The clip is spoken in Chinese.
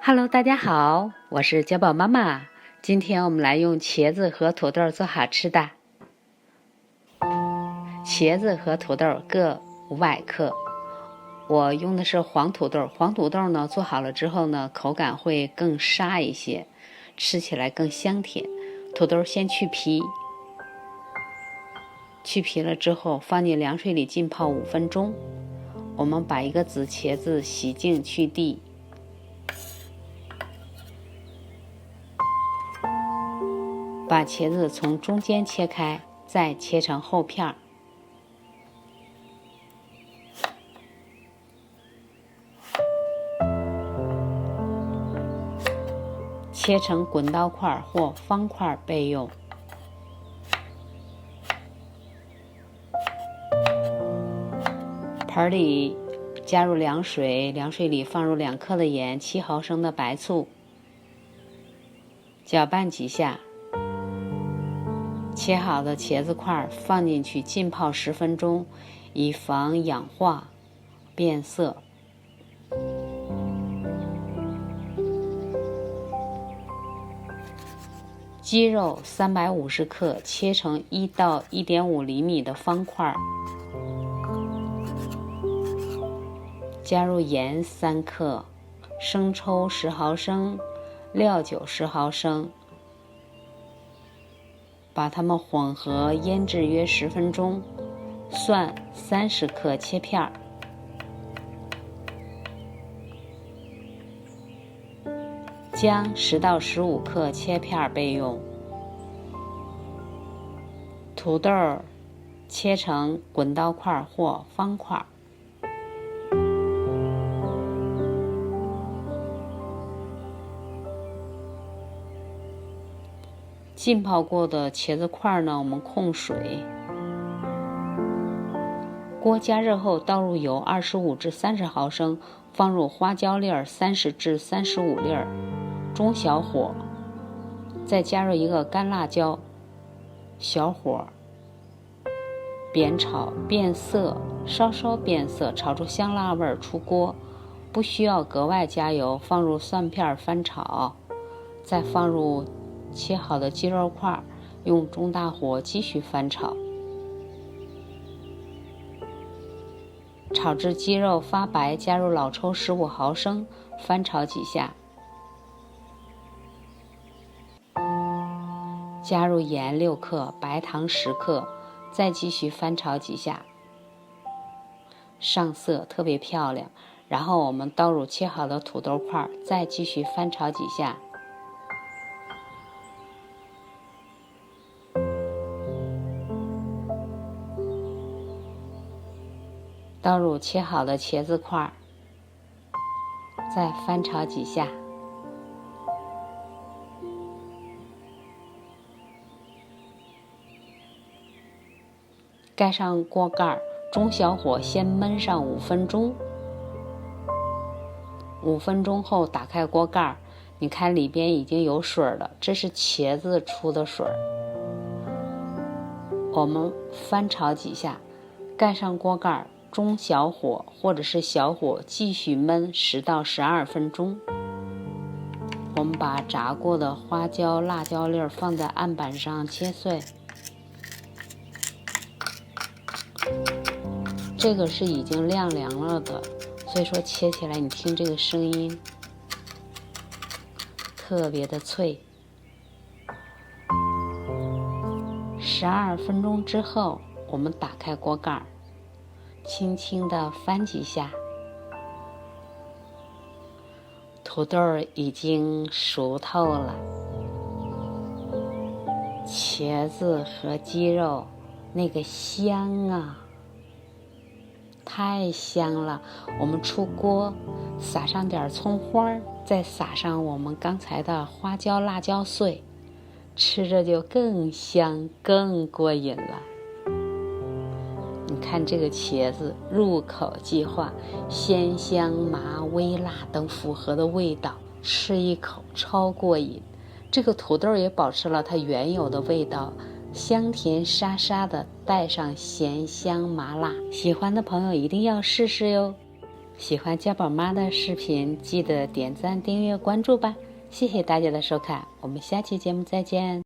Hello， 大家好，我是小宝妈妈。今天我们来用茄子和土豆做好吃的。茄子和土豆各500克，我用的是黄土豆。黄土豆呢，做好了之后呢，口感会更沙一些，吃起来更香甜。土豆先去皮，去皮了之后放进凉水里浸泡5分钟。我们把一个紫茄子洗净去蒂，把茄子从中间切开，再切成厚片，切成滚刀块或方块备用。盆里加入凉水，凉水里放入2克的盐，7毫升的白醋，搅拌几下。切好的茄子块放进去浸泡10分钟，以防氧化变色。鸡肉350克，切成1到1.5厘米的方块，加入盐3克，生抽10毫升，料酒10毫升，把它们混合腌制约10分钟。蒜30克切片，姜10到15克切片备用。土豆切成滚刀块或方块，浸泡过的茄子块呢，我们控水。锅加热后倒入油25至30毫升，放入花椒粒30至35粒，中小火，再加入1个干辣椒，小火煸炒变色，稍稍变色，炒出香辣味出锅，不需要格外加油，放入蒜片翻炒，再放入切好的鸡肉块，用中大火继续翻炒，炒至鸡肉发白，加入老抽15毫升，翻炒几下，加入盐6克，白糖10克，再继续翻炒几下，上色特别漂亮。然后我们倒入切好的土豆块，再继续翻炒几下，倒入切好的茄子块，再翻炒几下，盖上锅盖，中小火先焖上5分钟。5分钟后打开锅盖，你看里边已经有水了，这是茄子出的水。我们翻炒几下，盖上锅盖，中小火或者是小火继续焖10到12分钟。我们把炸过的花椒、辣椒粒放在案板上切碎，这个是已经晾凉了的，所以说切起来你听这个声音特别的脆。12分钟之后，我们打开锅盖，轻轻地翻几下，土豆已经熟透了，茄子和鸡肉那个香啊，太香了。我们出锅，撒上点葱花，再撒上我们刚才的花椒、辣椒碎，吃着就更香更过瘾了。你看这个茄子入口即化，鲜香麻微辣等复合的味道，吃一口超过瘾。这个土豆也保持了它原有的味道，香甜沙沙的，带上咸香麻辣，喜欢的朋友一定要试试哟。喜欢家宝妈的视频，记得点赞、订阅、关注吧。谢谢大家的收看，我们下期节目再见。